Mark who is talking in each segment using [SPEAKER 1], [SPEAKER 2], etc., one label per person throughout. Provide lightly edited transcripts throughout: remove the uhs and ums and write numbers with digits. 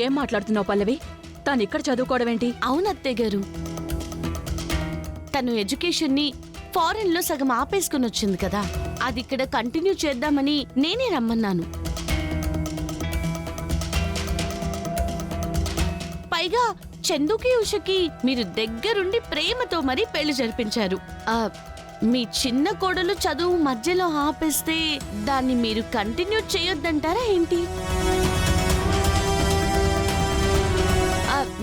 [SPEAKER 1] ఏం మాట్లాడుతున్నావు పల్లవి? తాను ఇక్కడ చదువుకోవడం ఏంటి?
[SPEAKER 2] అవునత్తయ్య గారు, తను ఎడ్యుకేషన్ ని ఫారెన్ లో సగం ఆపేసుకుని వచ్చింది కదా, అది ఇక్కడ కంటిన్యూ చేద్దామని నేనే రమ్మన్నాను. పైగా చందుకి ఉషకి మీరు దగ్గరుండి ప్రేమతో మరీ పెళ్లి జరిపించారు. మీ చిన్న కోడలు చదువు మధ్యలో ఆపేస్తే దాన్ని మీరు కంటిన్యూ చేయొద్దంటారా ఏంటి?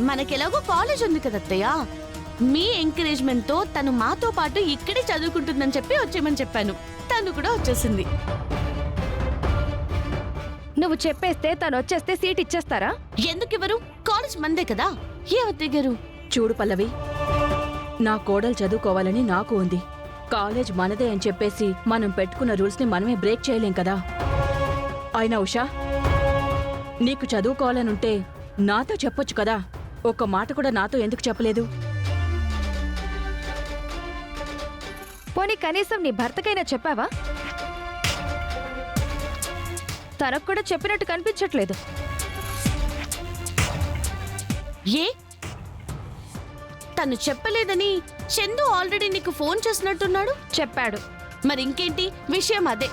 [SPEAKER 2] మనకెలాగో కాలేజ్ ఉంది కదత్తయ్య, మీ ఎంకరేజ్మెంట్ తో తను మాతో పాటు ఇక్కడే చదువుకుంటుందని చెప్పి వచ్చేయమని చెప్పాను. తను కూడా వచ్చేసింది.
[SPEAKER 3] నువ్వు చెప్పేస్తే తను వచ్చేస్తే సీట్ ఇచ్చేస్తారా?
[SPEAKER 2] ఎందుకివ్వరు? కాలేజ్ మందే కదా. ఏ అత్తయ్య గారు?
[SPEAKER 1] చూడు పల్లవి, నా కోడలు చదువుకోవాలని నాకు ఉంది. కాలేజ్ మనదే అని చెప్పేసి మనం పెట్టుకున్న రూల్స్ ని మనమే బ్రేక్ చేయలేం కదా. అయినా ఉషా, నీకు చదువుకోవాలనుంటే నాతో చెప్పొచ్చు కదా. ఒక్క మాట కూడా నాతో ఎందుకు చెప్పలేదు?
[SPEAKER 3] పోనీ కనీసం నీ భర్తకైనా చెప్పావా? తనకు కూడా చెప్పినట్టు కనిపించట్లేదు.
[SPEAKER 2] ఏ తను చెప్పలేదని చందు ఆల్రెడీ నీకు ఫోన్ చేసినట్టున్నాడు.
[SPEAKER 3] చెప్పాడు.
[SPEAKER 2] మరి ఇంకేంటి విషయం? అదే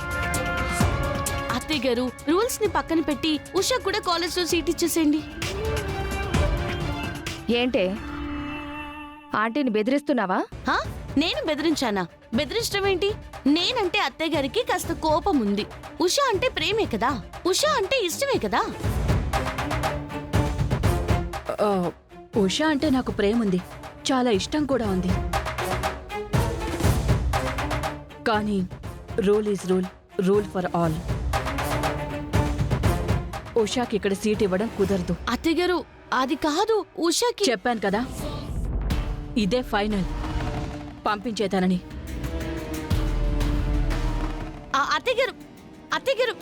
[SPEAKER 2] అత్తయ్య గారు, రూల్స్ ని పక్కన పెట్టి ఉషా కూడా కాలేజ్ లో సీట్ ఇచ్చేసేయండి.
[SPEAKER 3] ఏంటే ఆంటీని బెదిరిస్తున్నావా?
[SPEAKER 2] నేను బెదిరించానా? బెదిరించడం ఏంటి? నేనంటే అత్తయ్య గారికి కాస్త కోపం ఉంది. ఉషా అంటే ప్రేమే కదా, ఉషా అంటే ఇష్టమే కదా.
[SPEAKER 1] ఉషా అంటే నాకు ప్రేమ ఉంది, చాలా ఇష్టం కూడా ఉంది. కానీ rule is rule, rule for all. ఉషాకి ఇక్కడ సీట్ ఇవ్వడం కుదరదు.
[SPEAKER 2] అత్తయ్య గారు, అది కాదు. ఉషాకి
[SPEAKER 1] చెప్పాను కదా, ఇదే ఫైనల్. పంపించేతానని.
[SPEAKER 2] అత్తయ్య గారు, అత్తయ్య గారు,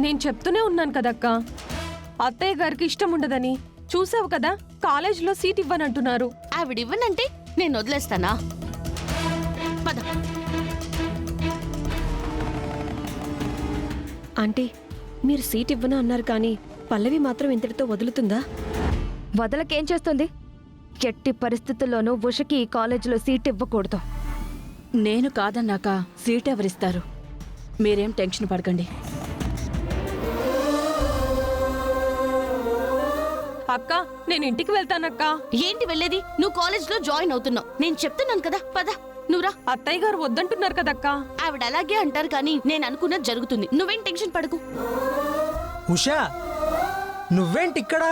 [SPEAKER 4] నేను చెప్తూనే ఉన్నాను కదక్క, అత్తయ్య గారికి ఇష్టం ఉండదని. చూసావు కదా, కాలేజీలో సీట్ ఇవ్వనంటున్నారు.
[SPEAKER 2] ఆవిడివ్వనంటే నేను వదిలేస్తానా? పద.
[SPEAKER 5] ఆంటీ, మీరు సీట్ ఇవ్వను అన్నారు కానీ పల్లవి మాత్రం ఇంతటితో వదులుతుందా?
[SPEAKER 3] వదలకేం చేస్తుంది? ఎట్టి పరిస్థితుల్లోనూ ఉషకి ఈ కాలేజీలో సీట్ ఇవ్వకూడదు.
[SPEAKER 1] నేను కాదన్నాక సీట్ ఎవరిస్తారు? మీరేం టెన్షన్ పడకండి.
[SPEAKER 4] అక్క, నేను ఇంటికి వెళ్తానక్క.
[SPEAKER 2] ఏంటి వెళ్ళేది? నువ్వు కాలేజ్ లో జాయిన్ అవుతున్నావు. నేను చెప్తున్నాను కదా, పద నువ్వురా.
[SPEAKER 4] అత్తయ్య గారు వద్దంటున్నారు కదక్క.
[SPEAKER 2] ఆవిడ అలాగే అంటారు కానీ నేను అనుకున్నది జరుగుతుంది. నువ్వేం టెన్షన్ పడకు.
[SPEAKER 6] ఉషా, నువ్వేంటి ఇక్కడ?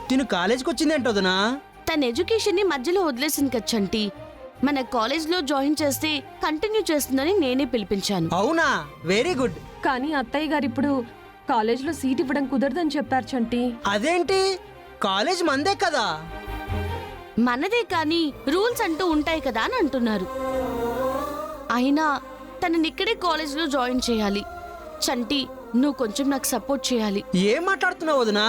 [SPEAKER 6] తిను కాలేజ్కి వచ్చిందేంటోదనా?
[SPEAKER 2] తన ఎడ్యుకేషన్ ని మధ్యలో వదిలేసింది కచ్చంటి. మన కాలేజ్ లో జాయిన్ చేస్తే కంటిన్యూ చేస్తుందని నేనే పిలిపించాను.
[SPEAKER 6] అవునా? Very good.
[SPEAKER 4] కానీ అత్తయ్య గారు ఇప్పుడు కాలేజీలో సీట్ ఇవ్వడం కుదరదని చెప్పారు చంటి.
[SPEAKER 6] అదేంటి? కాలేజ్ మందే కదా.
[SPEAKER 2] మనదే కానీ రూల్స్ అంటూ ఉంటాయి కదా అని అంటున్నారు. అయినా తనని ఇక్కడే కాలేజ్ లో జాయిన్ చేయాలి. చంటి, నువ్వు కొంచెం నాకు సపోర్ట్ చేయాలి.
[SPEAKER 6] ఏం మాట్లాడుతున్నావు వదినా?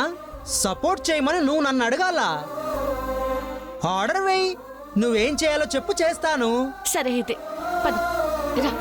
[SPEAKER 6] సపోర్ట్ చేయమని నువ్వు నన్ను అడగాల? ఆర్డర్ వేయి, నువ్వేం చేయాలో చెప్పు, చేస్తాను.
[SPEAKER 2] సరే అయితే పద రా.